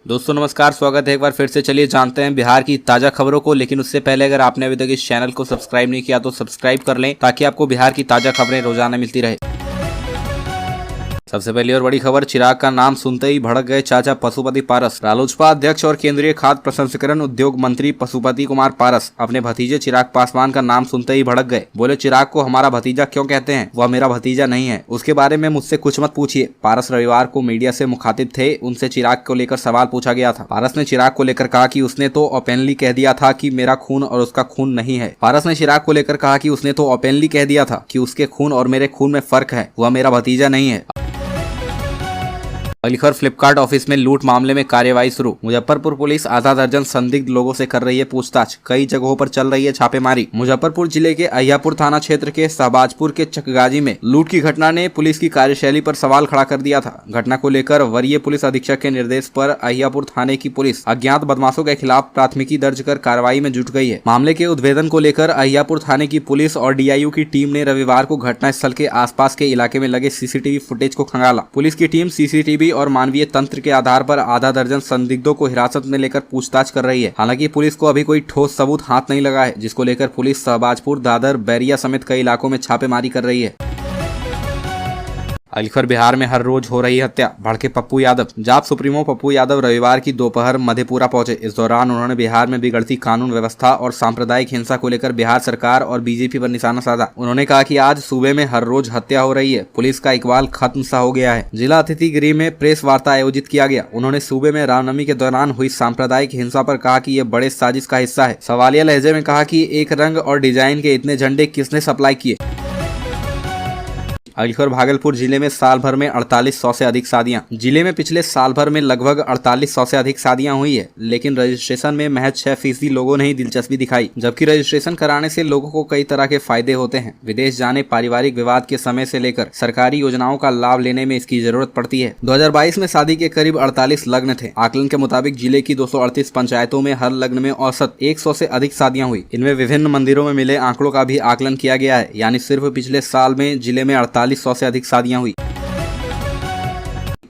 दोस्तों नमस्कार, स्वागत है एक बार फिर से। चलिए जानते हैं बिहार की ताजा खबरों को, लेकिन उससे पहले अगर आपने अभी तक इस चैनल को सब्सक्राइब नहीं किया तो सब्सक्राइब कर लें ताकि आपको बिहार की ताजा खबरें रोजाना मिलती रहे। सबसे पहली और बड़ी खबर, चिराग का नाम सुनते ही भड़क गए चाचा पशुपति पारस। रालोसपा अध्यक्ष और केंद्रीय खाद्य प्रसंस्करण उद्योग मंत्री पशुपति कुमार पारस अपने भतीजे चिराग पासवान का नाम सुनते ही भड़क गए। बोले, चिराग को हमारा भतीजा क्यों कहते हैं? वह मेरा भतीजा नहीं है, उसके बारे में मुझसे कुछ मत पूछिए। पारस रविवार को मीडिया से मुखातिब थे, उनसे चिराग को लेकर सवाल पूछा गया था। पारस ने चिराग को लेकर कहा कि उसने तो ओपनली कह दिया था कि मेरा खून और उसका खून नहीं है। पारस ने चिराग को लेकर कहा कि उसने तो ओपनली कह दिया था कि उसके खून और मेरे खून में फर्क है, वह मेरा भतीजा नहीं है। अगली खबर, फ्लिपकार्ट ऑफिस में लूट मामले में कार्यवाही शुरू। मुजफ्फरपुर पुलिस आधा दर्जन संदिग्ध लोगों से कर रही है पूछताछ। कई जगहों पर चल रही है छापेमारी। मुजफ्फरपुर जिले के अहियापुर थाना क्षेत्र के शहबाजपुर के चकगाजी में लूट की घटना ने पुलिस की कार्यशैली पर सवाल खड़ा कर दिया था। घटना को लेकर वरीय पुलिस अधीक्षक के निर्देश पर अहियापुर थाने की पुलिस अज्ञात बदमाशों के खिलाफ प्राथमिकी दर्ज कर कार्रवाई में जुट गई है। मामले के उद्भेदन को लेकर अहियापुर थाने की पुलिस और DIU की टीम ने रविवार को घटनास्थल के आसपास के इलाके में लगे CCTV फुटेज को खंगाला। पुलिस की टीम CCTV और मानवीय तंत्र के आधार पर आधा दर्जन संदिग्धों को हिरासत में लेकर पूछताछ कर रही है। हालांकि पुलिस को अभी कोई ठोस सबूत हाथ नहीं लगा है, जिसको लेकर पुलिस शहबाजपुर, दादर, बैरिया समेत कई इलाकों में छापेमारी कर रही है। अगली खबर, बिहार में हर रोज हो रही हत्या, भड़के पप्पू यादव। जाप सुप्रीमो पप्पू यादव रविवार की दोपहर मधेपुरा पहुंचे। इस दौरान उन्होंने बिहार में बिगड़ती कानून व्यवस्था और सांप्रदायिक हिंसा को लेकर बिहार सरकार और BJP पर निशाना साधा। उन्होंने कहा कि आज सूबे में हर रोज हत्या हो रही है, पुलिस का इकबाल खत्म सा हो गया है। जिला अतिथि गृह में प्रेस वार्ता आयोजित किया गया। उन्होंने सूबे में रामनवमी के दौरान हुई सांप्रदायिक हिंसा पर कहा कि ये बड़े साजिश का हिस्सा है। सवालिया लहजे में कहा कि एक रंग और डिजाइन के इतने झंडे किसने सप्लाई किए। अगली खबर, भागलपुर जिले में साल भर में 4800 से अधिक शादियां। जिले में पिछले साल भर में लगभग 4800 से अधिक शादियां हुई है, लेकिन रजिस्ट्रेशन में महज 6% लोगों ने ही दिलचस्पी दिखाई। जबकि रजिस्ट्रेशन कराने से लोगों को कई तरह के फायदे होते हैं। विदेश जाने, पारिवारिक विवाद के समय से लेकर सरकारी योजनाओं का लाभ लेने में इसकी जरूरत पड़ती है। 2022 में शादी के करीब 48 लग्न थे। आकलन के मुताबिक जिले की 238 पंचायतों में हर लग्न में औसत 100 से अधिक शादियां हुई। इनमें विभिन्न मंदिरों में मिले आंकड़ों का भी आकलन किया गया है, यानी सिर्फ पिछले साल में जिले में 4800 से अधिक शादियां हुई।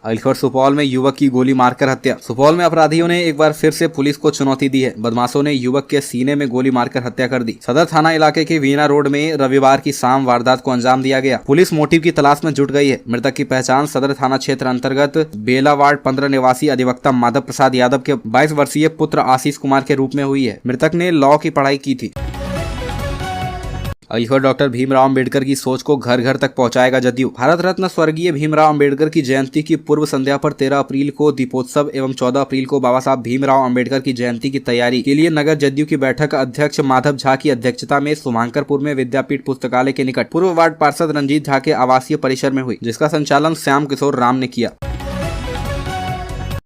अगली खबर, सुपौल में युवक की गोली मारकर हत्या। सुपौल में अपराधियों ने एक बार फिर से पुलिस को चुनौती दी है। बदमाशों ने युवक के सीने में गोली मारकर हत्या कर दी। सदर थाना इलाके के वीना रोड में रविवार की शाम वारदात को अंजाम दिया गया। पुलिस मोटिव की तलाश में जुट गई है। मृतक की पहचान सदर थाना क्षेत्र अंतर्गत बेला वार्ड 15 निवासी अधिवक्ता माधव प्रसाद यादव के 22 वर्षीय पुत्र आशीष कुमार के रूप में हुई है। मृतक ने लॉ की पढ़ाई की थी। अगली खबर, डॉक्टर भीमराव अंबेडकर की सोच को घर घर तक पहुंचाएगा जदयू। भारत रत्न स्वर्गीय भीमराव अंबेडकर की जयंती की पूर्व संध्या पर 13 अप्रैल को दीपोत्सव एवं 14 अप्रैल को बाबा साहब भीमराव अंबेडकर की जयंती की तैयारी के लिए नगर जदयू की बैठक अध्यक्ष माधव झा की अध्यक्षता में शुभांकरपुर में विद्यापीठ पुस्तकालय के निकट पूर्व वार्ड पार्षद रंजीत झा के आवासीय परिसर में हुई, जिसका संचालन श्याम किशोर राम ने किया।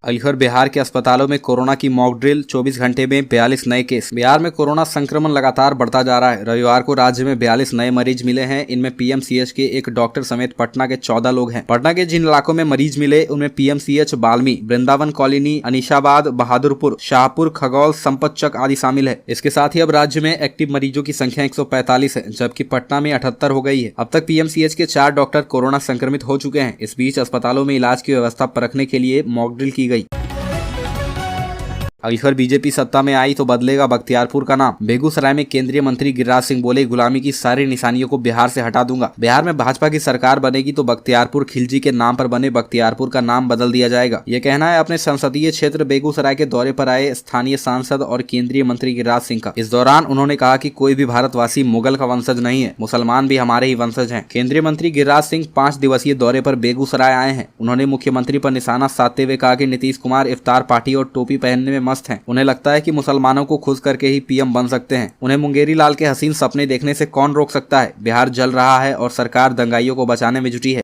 अगली खबर, बिहार के अस्पतालों में कोरोना की मॉक ड्रिल, 24 घंटे में 42 नए केस। बिहार में कोरोना संक्रमण लगातार बढ़ता जा रहा है। रविवार को राज्य में 42 नए मरीज मिले हैं। इनमें PMCH के एक डॉक्टर समेत पटना के 14 लोग हैं। पटना के जिन इलाकों में मरीज मिले उनमें PMCH बाल्मी, वृंदावन कॉलोनी, अनिशाबाद, बहादुरपुर, शाहपुर, खगौल, संपतचक आदि शामिल है। इसके साथ ही अब राज्य में एक्टिव मरीजों की संख्या 145 है, जबकि पटना में 78 हो गई है। अब तक PMCH के 4 डॉक्टर कोरोना संक्रमित हो चुके हैं। इस बीच अस्पतालों में इलाज की व्यवस्था परखने के लिए मॉक ड्रिल की गई। अगली खबर, BJP सत्ता में आई तो बदलेगा बख्तियारपुर का नाम। बेगूसराय में केंद्रीय मंत्री गिरिराज सिंह बोले, गुलामी की सारी निशानियों को बिहार से हटा दूंगा। बिहार में भाजपा की सरकार बनेगी तो बख्तियारपुर खिलजी के नाम पर बने बख्तियारपुर का नाम बदल दिया जाएगा। ये कहना है अपने संसदीय क्षेत्र बेगूसराय के दौरे पर आए स्थानीय सांसद और केंद्रीय मंत्री गिरिराज सिंह का। इस दौरान उन्होंने कहा कि कोई भी भारतवासी मुगल का वंशज नहीं है, मुसलमान भी हमारे ही वंशज हैं। केंद्रीय मंत्री गिरिराज सिंह 5 दिवसीय दौरे पर बेगूसराय आए हैं। उन्होंने मुख्यमंत्री पर निशाना साधते हुए कहा कि नीतीश कुमार इफ्तार पार्टी और टोपी पहनने में मस्त हैं। उन्हें लगता है कि मुसलमानों को खुश करके ही PM बन सकते हैं। उन्हें मुंगेरी लाल के हसीन सपने देखने से कौन रोक सकता है। बिहार जल रहा है और सरकार दंगाइयों को बचाने में जुटी है।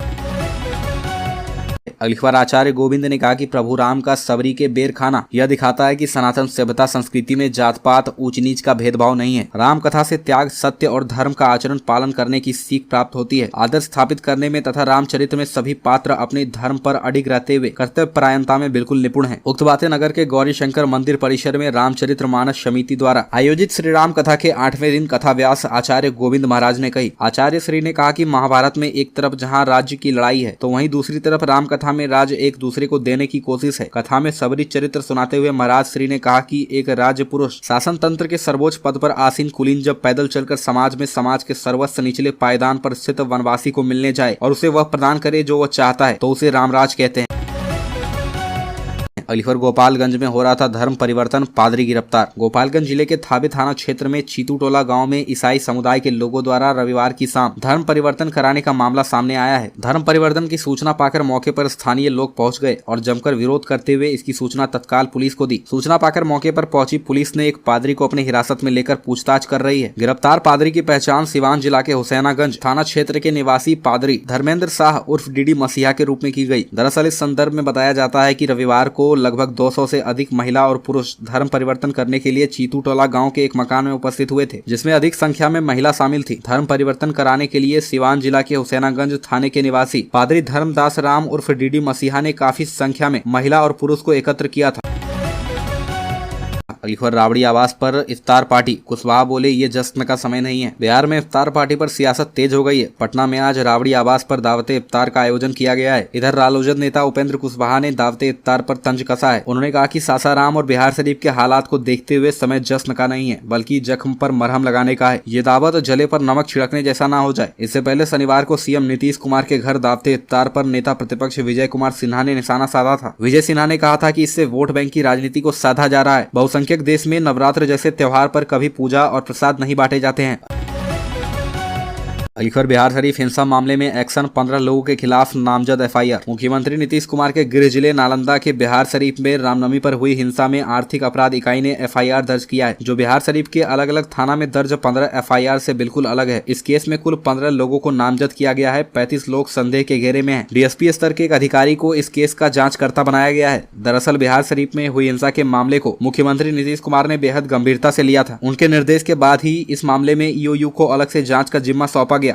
अगली खबर, आचार्य गोविंद ने कहा कि प्रभु राम का सबरी के बेर खाना यह दिखाता है कि सनातन सभ्यता संस्कृति में जात पात ऊंच नीच का भेदभाव नहीं है। राम कथा से त्याग, सत्य और धर्म का आचरण पालन करने की सीख प्राप्त होती है। आदर्श स्थापित करने में तथा रामचरित्र में सभी पात्र अपने धर्म पर अडिग रहते हुए कर्तव्य परायणता में बिल्कुल निपुण है। उक्त बातें नगर के गौरी शंकर मंदिर परिसर में रामचरित्र मानस समिति द्वारा आयोजित श्री राम कथा के 8वें दिन कथा व्यास आचार्य गोविंद महाराज ने कही। आचार्य श्री ने कहा कि महाभारत में एक तरफ जहाँ राज्य की लड़ाई है तो वहीं दूसरी तरफ राम कथा कथा में राज्य एक दूसरे को देने की कोशिश है। कथा में सबरी चरित्र सुनाते हुए महाराज श्री ने कहा कि एक राज्य पुरुष शासन तंत्र के सर्वोच्च पद पर आसीन कुलीन जब पैदल चलकर समाज में समाज के सर्वस्व निचले पायदान पर स्थित वनवासी को मिलने जाए और उसे वह प्रदान करे जो वह चाहता है तो उसे रामराज कहते हैं। अलीगढ़ गोपालगंज में हो रहा था धर्म परिवर्तन, पादरी गिरफ्तार। गोपालगंज जिले के थावे थाना क्षेत्र में चीतू-टोला गांव में ईसाई समुदाय के लोगों द्वारा रविवार की शाम धर्म परिवर्तन कराने का मामला सामने आया है। धर्म परिवर्तन की सूचना पाकर मौके पर स्थानीय लोग पहुंच गए और जमकर विरोध करते हुए इसकी सूचना तत्काल पुलिस को दी। सूचना पाकर मौके पर पहुंची पुलिस ने एक पादरी को अपनी हिरासत में लेकर पूछताछ कर रही है। गिरफ्तार पादरी की पहचान सिवान जिला के हुसैनागंज थाना क्षेत्र के निवासी पादरी धर्मेंद्र शाह उर्फ डीडी मसीहा के रूप में की गई। दरअसल इस संदर्भ में बताया जाता है कि रविवार को लगभग 200 से अधिक महिला और पुरुष धर्म परिवर्तन करने के लिए चीतू-टोला गांव के एक मकान में उपस्थित हुए थे, जिसमें अधिक संख्या में महिला शामिल थी। धर्म परिवर्तन कराने के लिए सिवान जिला के हुसैनागंज थाने के निवासी पादरी धर्मदास राम उर्फ डीडी मसीहा ने काफी संख्या में महिला और पुरुष को एकत्र किया था। अलीगढ़ राबड़ी आवास पर इफ्तार पार्टी, कुशवाहा बोले ये जश्न का समय नहीं है। बिहार में इफ्तार पार्टी पर सियासत तेज हो गई है। पटना में आज राबड़ी आवास पर दावते इफ्तार का आयोजन किया गया है। इधर रालोजद नेता उपेंद्र कुशवाहा ने दावते इफ्तार पर तंज कसा है। उन्होंने कहा कि सासाराम और बिहार शरीफ के हालात को देखते हुए समय जश्न का नहीं है बल्कि जख्म पर मरहम लगाने का है। ये दावत जले पर नमक छिड़कने जैसा ना हो जाए। इससे पहले शनिवार को सीएम नीतीश कुमार के घर दावते इफ्तार पर नेता प्रतिपक्ष विजय कुमार सिन्हा ने निशाना साधा था। विजय सिन्हा ने कहा था कि इससे वोट बैंक की राजनीति को साधा जा रहा है। बहुसंख्यक देश में नवरात्र जैसे त्योहार पर कभी पूजा और प्रसाद नहीं बांटे जाते हैं। अलीगढ़ बिहार शरीफ हिंसा मामले में एक्शन, 15 लोगों के खिलाफ नामजद एफआईआर। मुख्यमंत्री नीतीश कुमार के गृह जिले नालंदा के बिहार शरीफ में रामनवमी पर हुई हिंसा में आर्थिक अपराध इकाई ने एफआईआर दर्ज किया है, जो बिहार शरीफ के अलग अलग थाना में दर्ज 15 एफआईआर से बिल्कुल अलग है। इस केस में कुल 15 लोगों को नामजद किया गया है। 35 लोग संदेह के घेरे में हैं। डीएसपी स्तर के एक अधिकारी को इस केस का जांचकर्ता बनाया गया है। दरअसल बिहार शरीफ में हुई हिंसा के मामले को मुख्यमंत्री नीतीश कुमार ने बेहद गंभीरता से लिया था। उनके निर्देश के बाद ही इस मामले में ईओयू को अलग से जांच का जिम्मा सौंपा गया।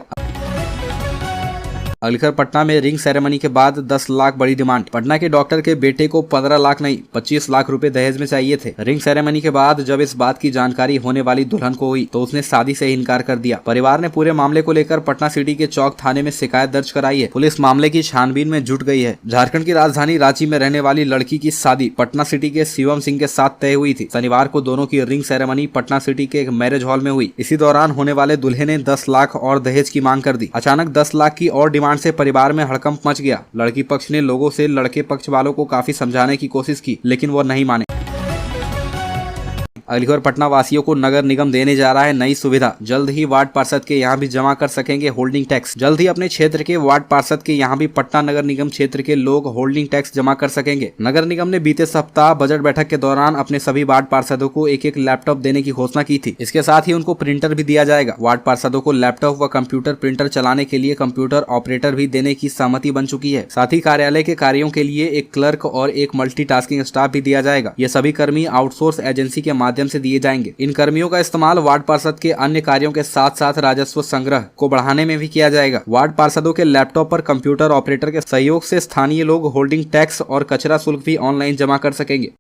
अलीगढ़ पटना में रिंग सेरेमनी के बाद 10 लाख बड़ी डिमांड। पटना के डॉक्टर के बेटे को 15 लाख नहीं 25 लाख रुपए दहेज में चाहिए थे। रिंग सेरेमनी के बाद जब इस बात की जानकारी होने वाली दुल्हन को हुई तो उसने शादी से इनकार कर दिया। परिवार ने पूरे मामले को लेकर पटना सिटी के चौक थाने में शिकायत दर्ज कराई है। पुलिस मामले की छानबीन में जुट गई है। झारखंड की राजधानी रांची में रहने वाली लड़की की शादी पटना सिटी के शिवम सिंह के साथ तय हुई थी। शनिवार को दोनों की रिंग सेरेमनी पटना सिटी के एक मैरिज हॉल में हुई। इसी दौरान होने वाले दूल्हे ने 10 लाख और दहेज की मांग कर दी। अचानक 10 लाख की और डिमांड से परिवार में हड़कंप मच गया। लड़की पक्ष ने लोगों से लड़के पक्ष वालों को काफी समझाने की कोशिश की, लेकिन वो नहीं माने। अलीगढ़ पटना वासियों को नगर निगम देने जा रहा है नई सुविधा। जल्द ही वार्ड पार्षद के यहाँ भी जमा कर सकेंगे होल्डिंग टैक्स। जल्द ही अपने क्षेत्र के वार्ड पार्षद के यहाँ भी पटना नगर निगम क्षेत्र के लोग होल्डिंग टैक्स जमा कर सकेंगे। नगर निगम ने बीते सप्ताह बजट बैठक के दौरान अपने सभी वार्ड पार्षदों को एक एक लैपटॉप देने की घोषणा की थी। इसके साथ ही उनको प्रिंटर भी दिया जाएगा। वार्ड पार्षदों को लैपटॉप व कंप्यूटर प्रिंटर चलाने के लिए कंप्यूटर ऑपरेटर भी देने की सहमति बन चुकी है। साथ ही कार्यालय के कार्यों के लिए एक क्लर्क और एक मल्टीटास्किंग स्टाफ भी दिया जाएगा। ये सभी कर्मी आउटसोर्स एजेंसी के माध्यम से दिए जाएंगे। इन कर्मियों का इस्तेमाल वार्ड पार्षद के अन्य कार्यों के साथ साथ राजस्व संग्रह को बढ़ाने में भी किया जाएगा। वार्ड पार्षदों के लैपटॉप पर कंप्यूटर ऑपरेटर के सहयोग से स्थानीय लोग होल्डिंग टैक्स और कचरा शुल्क भी ऑनलाइन जमा कर सकेंगे।